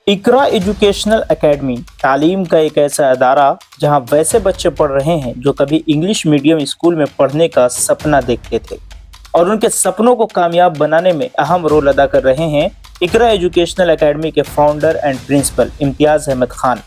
इकरा educational academy तालीम का एक ऐसा अदारा जहां वैसे बच्चे पढ़ रहे हैं जो कभी इंग्लिश मीडियम स्कूल में पढ़ने का सपना देखते थे और उनके सपनों को कामयाब बनाने में अहम रोल अदा कर रहे हैं इकरा एजुकेशनल एकेडमी के founder and principal Imtiaz Ahmad Khan,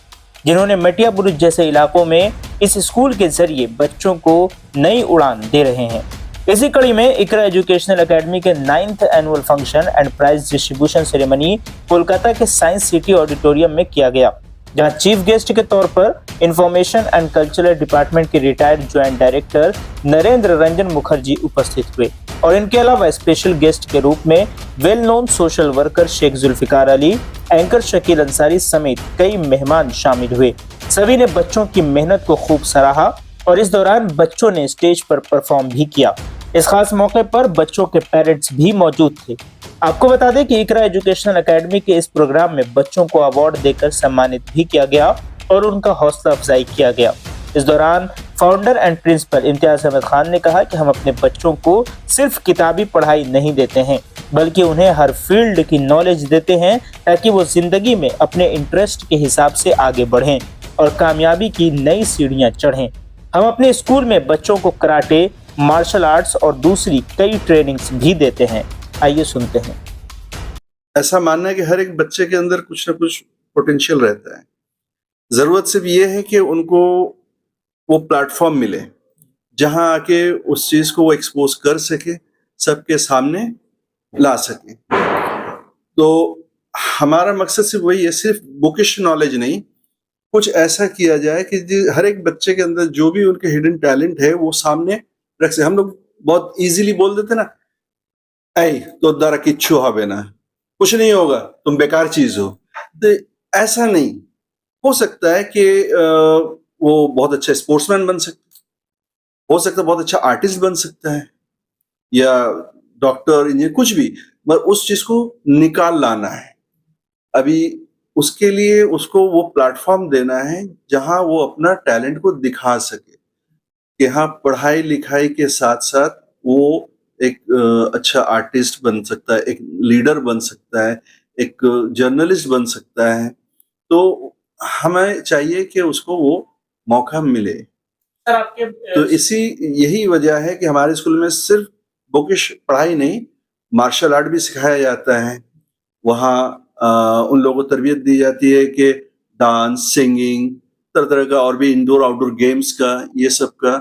जिन्होंने मटिया बुरुज जैसे इलाकों में इस स्कूल के जरिए बच्चों को नई उड़ान दे रहे हैं। इसी कड़ी में इकरा एजुकेशनल एकेडमी के 9th annual function and prize distribution ceremony Kolkata के साइंस सिटी ऑडिटोरियम में किया गया, जहां चीफ गेस्ट के तौर पर इंफॉर्मेशन एंड कल्चरल डिपार्टमेंट के retired joint director Narendra Ranjan Mukherjee उपस्थित हुए और इनके अलावा स्पेशल गेस्ट के रूप में well known social worker Sheikh Zulfikar Ali, anchor Shakeel Ansari समेत कई मेहमान शामिल हुए। सभी ने बच्चों की मेहनत को खूब सराहा और इस दौरान बच्चों ने स्टेज पर परफॉर्म भी किया। इस खास मौके पर बच्चों के पेरेंट्स भी मौजूद थे। आपको बता दें कि इकरा एजुकेशनल एकेडमी के इस प्रोग्राम में बच्चों को अवार्ड देकर सम्मानित भी किया गया और उनका हौसला अफजाई किया गया। इस दौरान founder and principal Imtiaz Ahmad Khan ने कहा कि हम अपने बच्चों को सिर्फ किताबी पढ़ाई नहीं देते हैं, बल्कि उन्हें हर फील्ड की नॉलेज देते हैं ताकि वो जिंदगी में अपने इंटरेस्ट के हिसाब से आगे बढ़ें और कामयाबी की नई सीढ़ियां चढ़ें। हम अपने स्कूल में बच्चों को कराटे, मार्शल आर्ट्स और दूसरी कई ट्रेनिंग्स भी देते हैं। आइए सुनते हैं। ऐसा मानना है कि हर एक बच्चे के अंदर कुछ ना कुछ पोटेंशियल रहता है। जरूरत सिर्फ ये है कि उनको वो प्लेटफॉर्म मिले जहां आके उस चीज को वो एक्सपोज कर सके, सबके सामने ला सके। तो हमारा मकसद सिर्फ वही है, सिर्फ बुकिश नॉलेज नहीं, कुछ ऐसा किया जाए कि हर एक बच्चे के अंदर जो भी उनके हिडन टैलेंट है वो सामने रख सके। हम लोग बहुत इजीली बोल देते ना, ऐ तो दरा किच्छु हबे ना, कुछ नहीं होगा, तुम बेकार चीज हो। तो ऐसा नहीं हो सकता है कि वो बहुत अच्छा स्पोर्ट्समैन बन सकता है, हो सकता है बहुत अच्छा आर्टिस्ट बन सकता है, या डॉक्टर, इंजीनियर, कुछ भी, मगर उस चीज को निकाल लाना है। अभी उसके लिए उसको वो प्लेटफॉर्म देना है जहां वो अपना टैलेंट को दिखा सके कि हाँ, पढ़ाई लिखाई के साथ साथ वो एक अच्छा आर्टिस्ट बन सकता है, एक लीडर बन सकता है, एक जर्नलिस्ट बन सकता है। तो हमें चाहिए कि उसको वो मौका मिले। तो यही वजह है कि हमारे स्कूल में सिर्फ बुकिश पढ़ाई नहीं, मार्शल आर्ट भी सिखाया जाता है। वहाँ उन लोगों को तरबियत दी जाती है कि डांस, सिंगिंग, तरह तरह का और भी इंडोर आउटडोर गेम्स का, ये सब का,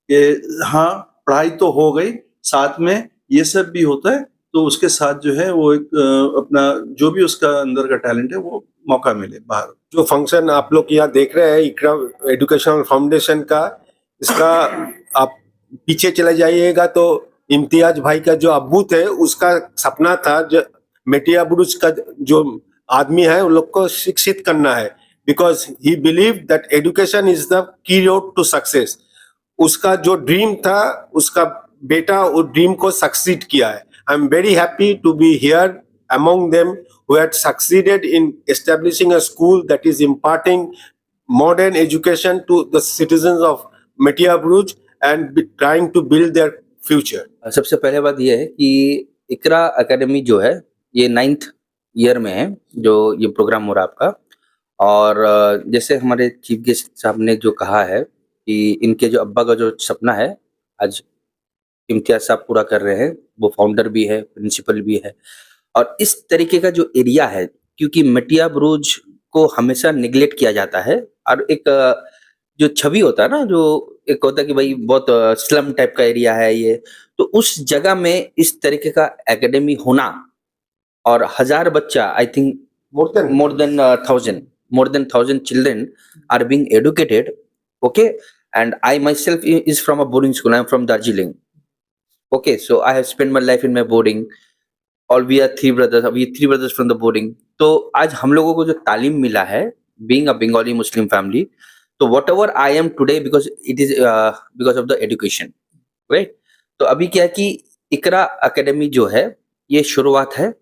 कि हाँ, पढ़ाई तो हो गई, साथ में ये सब भी होता है। तो उसके साथ जो है वो एक अपना जो भी उसका अंदर का टैलेंट है वो मौका मिले बाहर। जो फंक्शन आप लोग यहाँ देख रहे हैं इकरा एजुकेशनल फाउंडेशन का, इसका आप पीछे चले जाइएगा तो इम्तियाज भाई का जो अब्बू थे उसका सपना था जो मेटिया बुरुज का जो आदमी है उन लोग को शिक्षित करना है, because he believe that education is the key road to success. उसका जो ड्रीम था, उसका बेटा वो ड्रीम को सक्सीड किया है। I am very happy to be here among them who had succeeded in establishing a school that is imparting modern education to the citizens of Metia Buruj and trying to build their future. सबसे पहले बात यह है कि इकरा academy जो है ये 9th year में है जो ये प्रोग्राम हो रहा है आपका। और जैसे हमारे चीफ गेस्ट साहब ने जो कहा है कि इनके जो अब्बा का जो सपना है आज इम्तियाज साहब पूरा कर रहे हैं, वो फाउंडर भी है, प्रिंसिपल भी है। और इस तरीके का जो एरिया है, क्योंकि मटिया बुरुज को हमेशा निगलेक्ट किया जाता है और एक जो छवि होता है ना, जो एक होता है कि भाई बहुत स्लम टाइप का एरिया है ये, तो उस जगह में इस तरीके का एकेडमी होना और 1000 बच्चा, I think more than 1000 children are being educated, okay, and I myself is from a boarding school. I am from Darjeeling, okay, so I have spent my life in my boarding. और we are three brothers from the boarding. तो आज हम लोगों को जो तालीम मिला है being a Bengali Muslim family, तो whatever I am today because it is because of the education, right? तो अभी क्या है कि इकरा एकेडमी जो है ये शुरुआत है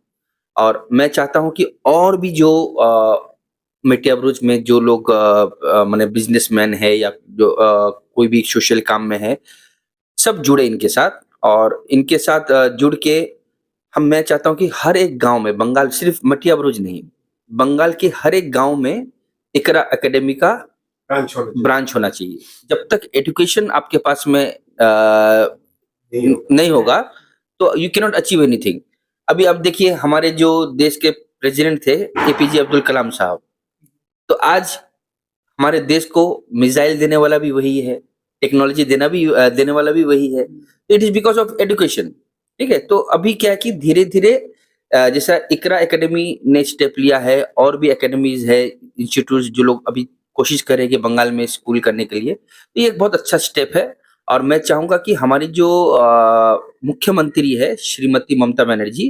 और मैं चाहता हूँ कि और भी जो मेटिया बुरुज में जो लोग माने बिजनेसमैन है या जो कोई भी सोशल काम में है, सब जुड़े इनके साथ और इनके साथ जुड़ के मैं चाहता हूँ कि हर एक गांव में, बंगाल सिर्फ मटिया बुरुज नहीं, बंगाल के हर एक गांव में इकरा एकेडमी का ब्रांच होना चाहिए। जब तक एजुकेशन आपके पास में नहीं होगा तो you can not achieve anything. अभी आप देखिए हमारे जो देश के प्रेसिडेंट थे एपीजे अब्दुल कलाम साहब, तो आज हमारे देश को मिसाइल देने वाला भी वही है, टेक्नोलॉजी देने वाला भी वही है। It is because of education. ठीक है, तो अभी क्या है कि धीरे धीरे जैसा इकरा एकेडमी ने स्टेप लिया है, और भी एकेडमीज है, इंस्टीट्यूट जो लोग अभी कोशिश कर रहे हैं कि बंगाल में स्कूल करने के लिए, तो ये एक बहुत अच्छा स्टेप है। और मैं चाहूंगा कि हमारी जो मुख्यमंत्री है श्रीमती ममता बनर्जी,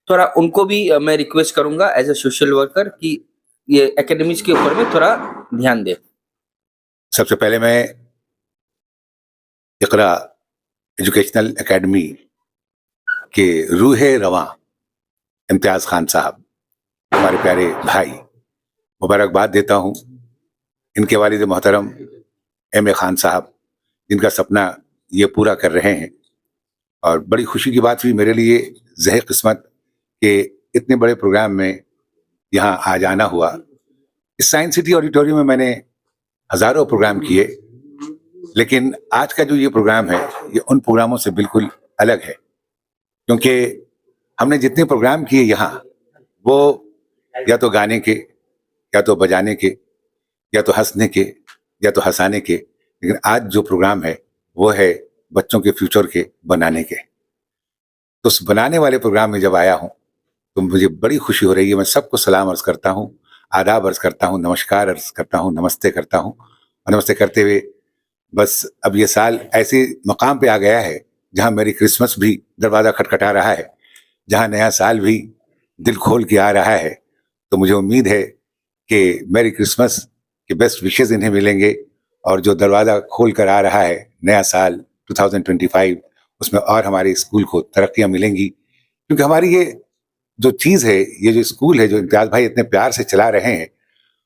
थोड़ा उनको भी मैं रिक्वेस्ट करूंगा एज ए सोशल वर्कर कि ये एकेडमीज के ऊपर में थोड़ा ध्यान दे। सबसे पहले मैं इकरा एजुकेशनल एकेडमी के रूहे रवां इम्तियाज खान साहब, हमारे प्यारे भाई, मुबारकबाद देता हूँ। इनके वालिद मोहतरम एम.ए. खान साहब, जिनका सपना ये पूरा कर रहे हैं, और बड़ी खुशी की बात हुई मेरे लिए, ज़ह किस्मत के इतने बड़े प्रोग्राम में यहाँ आ जाना हुआ। इस साइंस सिटी ऑडिटोरियम में मैंने हज़ारों प्रोग्राम किए, लेकिन आज का जो ये प्रोग्राम है ये उन प्रोग्रामों से बिल्कुल अलग है, क्योंकि हमने जितने प्रोग्राम किए यहाँ, वो या तो गाने के, या तो बजाने के, या तो हंसने के, या तो हंसाने के, लेकिन आज जो प्रोग्राम है वो है बच्चों के फ्यूचर के बनाने के। तो उस बनाने वाले प्रोग्राम में जब आया हूँ तो मुझे बड़ी खुशी हो रही है। मैं सबको सलाम अर्ज करता हूँ, आदाब अर्ज करता हूँ, नमस्कार अर्ज करता हूँ, नमस्ते करता हूँ। और नमस्ते करते हुए बस अब ये साल ऐसे मकाम पे आ गया है जहाँ मेरी क्रिसमस भी दरवाज़ा खटखटा रहा है, जहाँ नया साल भी दिल खोल के आ रहा है। तो मुझे उम्मीद है कि मेरी क्रिसमस के बेस्ट विशेज़ इन्हें मिलेंगे, और जो दरवाज़ा खोल कर आ रहा है नया साल 2025, उसमें और हमारे स्कूल को तरक्कियाँ मिलेंगी। क्योंकि हमारी ये जो चीज़ है, ये जो स्कूल है, जो इम्तियाज़ भाई इतने प्यार से चला रहे हैं,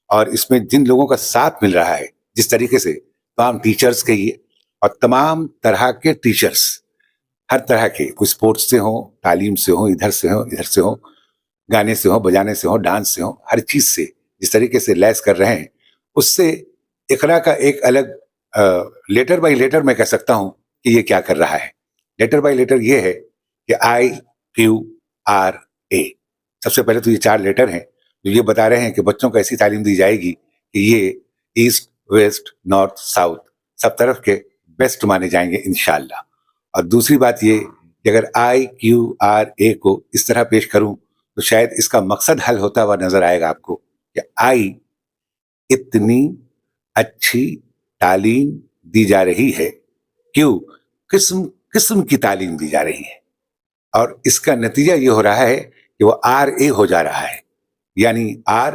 और इसमें जिन लोगों का साथ मिल रहा है, जिस तरीके से तमाम टीचर्स के ये, और तमाम तरह के टीचर्स, हर तरह के, कोई स्पोर्ट्स से हो, तालीम से हो, इधर से हो, इधर से हो, गाने से हो, बजाने से हो, डांस से हो, हर चीज़ से जिस तरीके से लैस कर रहे हैं, उससे इकरा का एक अलग लेटर बाय लेटर मैं कह सकता हूँ कि ये क्या कर रहा है। लेटर बाय लेटर ये है कि IQRA, सबसे पहले तो ये 4 लेटर हैं जो ये बता रहे हैं कि बच्चों को ऐसी तालीम दी जाएगी कि ये ईस्ट, वेस्ट, नॉर्थ, साउथ सब तरफ के बेस्ट माने जाएंगे इंशाल्लाह। और दूसरी बात ये कि अगर IQRA को इस तरह पेश करूं तो शायद इसका मकसद हल होता हुआ नजर आएगा आपको कि आई इतनी अच्छी तालीम दी जा रही है, क्यों, किस्म किस्म की तालीम दी जा रही है, और इसका नतीजा ये हो रहा है कि वो RA हो जा रहा है, यानी R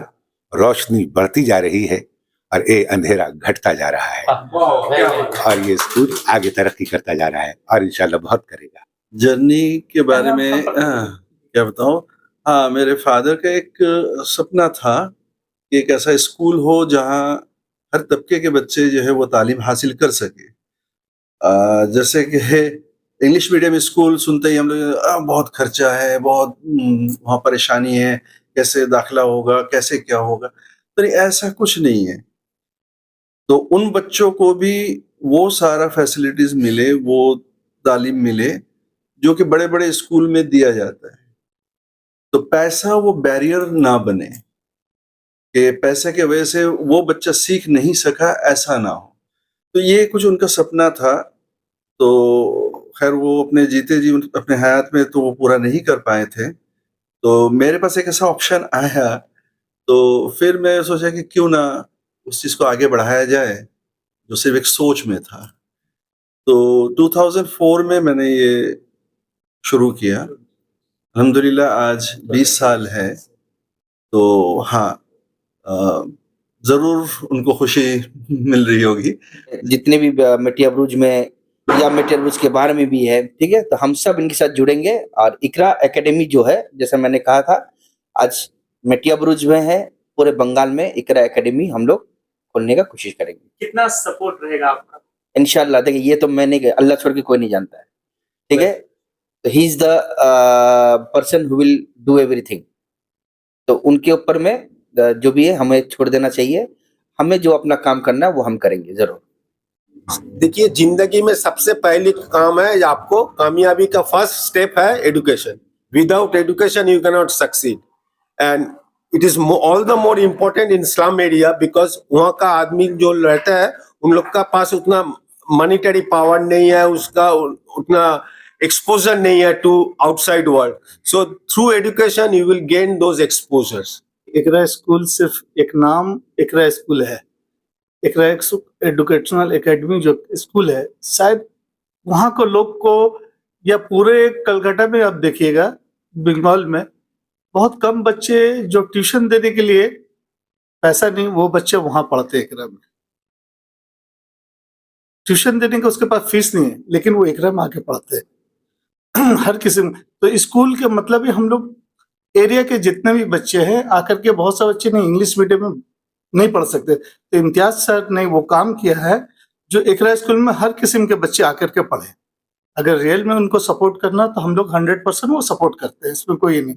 रोशनी बढ़ती जा रही है और A अंधेरा घटता जा रहा है, और ये स्कूल आगे तरक्की करता जा रहा है और इंशाल्लाह बहुत करेगा। जर्नी के बारे में क्या बताऊं। हाँ, मेरे फादर का एक सपना था कि एक ऐसा स्कूल हो जहाँ हर तबके के बच्चे जो है वो तालीम हासिल कर सके। जैसे कि इंग्लिश मीडियम स्कूल सुनते ही हम लोग बहुत खर्चा है, बहुत वहाँ परेशानी है, कैसे दाखिला होगा, कैसे क्या होगा। तो ऐसा कुछ नहीं है। तो उन बच्चों को भी वो सारा फैसिलिटीज मिले, वो तालीम मिले जो कि बड़े बड़े स्कूल में दिया जाता है। तो पैसा वो बैरियर ना बने कि पैसे के वजह से वो बच्चा सीख नहीं सका, ऐसा ना हो। तो ये कुछ उनका सपना था। तो खैर वो अपने जीते जी अपने हयात में तो वो पूरा नहीं कर पाए थे। तो मेरे पास एक ऐसा ऑप्शन आया, तो फिर मैं सोचा कि क्यों ना उस चीज़ को आगे बढ़ाया जाए जो सिर्फ एक सोच में था। तो 2004 में मैंने ये शुरू किया। अल्हम्दुलिल्लाह आज 20 साल है। तो हाँ, जरूर उनको खुशी मिल रही होगी। जितने भी मेटिया ब्रूज में या मेटिया ब्रूज के बारे में भी है, ठीक है, तो हम सब इनके साथ जुड़ेंगे। और इकरा एकेडमी जो है, जैसे मैंने कहा था, आज मेटिया ब्रूज में है, पूरे बंगाल में इकरा एकेडमी हम लोग खोलने का कोशिश करेंगे। कितना सपोर्ट रहेगा आपका? इंशाल्लाह। देखिए, ये तो मैंने, अल्लाह छोड़ के कोई नहीं जानता है, ठीक है। He is the person who will do everything. तो उनके ऊपर में जो भी है हमें छोड़ देना चाहिए। हमें जो अपना काम करना है वो हम करेंगे जरूर। देखिए, जिंदगी में सबसे पहली काम है, आपको कामयाबी का फर्स्ट स्टेप है education. Without education you can not succeed, and it is all the more important in slum area, because वहाँ का आदमी जो रहता है उन लोग का पास उतना मॉनिटरी पावर नहीं है, उसका उतना एक्सपोजर नहीं है to outside world. So through education you will gain those exposures. Iqra school सिर्फ एक नाम इकरा स्कूल है। इकरा एजुकेशनल एकेडमी जो स्कूल है, शायद वहाँ को लोग को या पूरे कलकत्ता में आप देखिएगा, बंगाल में बहुत कम बच्चे जो ट्यूशन देने के लिए पैसा नहीं, वो बच्चे वहाँ पढ़ते हैं इकरा में। ट्यूशन देने का उसके पास फीस नहीं है, लेकिन वो इकरा में आके पढ़ते हैं हर किस्म। तो स्कूल के मतलब ही हम लोग एरिया के जितने भी बच्चे हैं आकर के, बहुत सारे बच्चे नहीं इंग्लिश मीडियम में नहीं पढ़ सकते, तो इम्तियाज सर ने वो काम किया है जो इकरा स्कूल में हर किस्म के बच्चे आकर के पढ़े। अगर रियल में उनको सपोर्ट करना तो हम लोग 100% वो सपोर्ट करते हैं, इसमें कोई नहीं।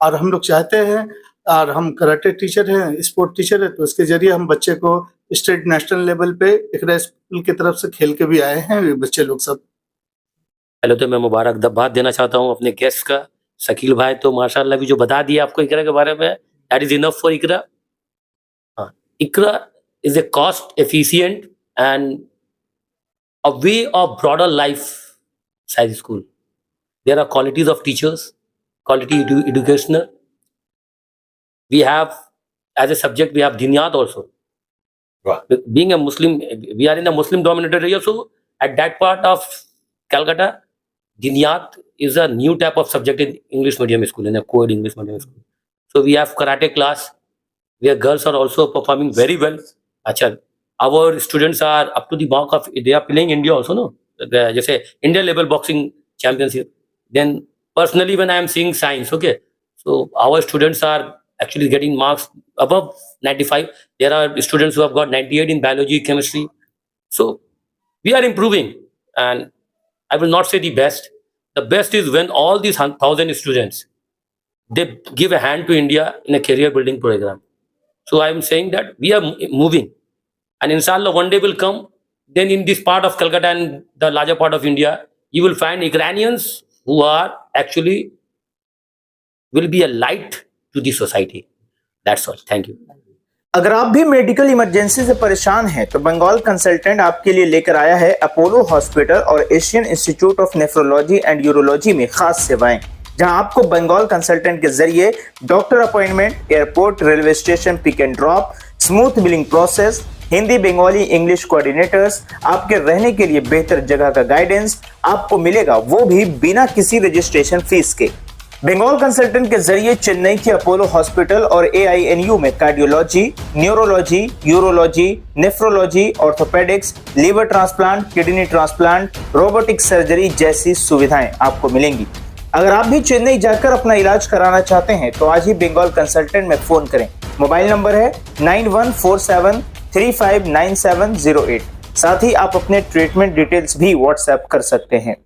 और हम लोग चाहते हैं, और हम कराटे टीचर हैं, स्पोर्ट टीचर है, तो इसके जरिए हम बच्चे को स्टेट नेशनल लेवल पे इकरा स्कूल की तरफ से खेल के भी आए हैं ये बच्चे लोग सब। पहले तो मैं मुबारकबाद देना चाहता हूँ अपने गेस्ट का, शकील भाई। तो माशाल्लाह भी जो बता दिया आपको इकरा के बारे में, that is enough for Iqra. Iqra is a cost efficient and a way of broader life science school. There are qualities of teachers, quality educational. We have, as a subject, we have Diniyat also. Wow. Being a Muslim, we are in a Muslim dominated area, so at that part of Calcutta, Diniyat is a new type of subject in English medium school, in a co-ed English medium school. So we have karate class, where girls are also performing very well. Achha, our students are up to the mark of, they are playing India also, no? Just say India level boxing championship. Then personally, when I am seeing science, okay, so our students are actually getting marks above 95. There are students who have got 98 in biology, chemistry. So we are improving, and I will not say the best. The best is when all these 1,000 students, they give a hand to India in a career building program. So I am saying that we are moving, and inshallah one day will come. Then in this part of Calcutta and the larger part of India, you will find Iranians who are actually will be a light to the society. That's all. Thank you. अगर आप भी medical emergency से परेशान हैं तो Bengal consultant आपके लिए लेकर आया है अपोलो हॉस्पिटल और Asian institute of nephrology and urology में खास सेवाएं, जहां आपको बंगाल कंसल्टेंट के जरिए doctor appointment, airport, railway station pick and drop, smooth billing process, Hindi, Bengali, English coordinators, आपके रहने के लिए बेहतर जगह का गाइडेंस आपको मिलेगा, वो भी बिना किसी रजिस्ट्रेशन फीस के। बंगाल कंसल्टेंट के जरिए चेन्नई के अपोलो हॉस्पिटल और AINU में cardiology, neurology, urology, nephrology, orthopaedics, liver transplant, kidney transplant, robotic surgery जैसी सुविधाएं आपको मिलेंगी। अगर आप भी चेन्नई जाकर अपना इलाज कराना चाहते हैं तो आज ही बंगाल कंसल्टेंट में फोन करें। मोबाइल नंबर है 9147359708। साथ ही आप अपने ट्रीटमेंट डिटेल्स भी व्हाट्सएप कर सकते हैं।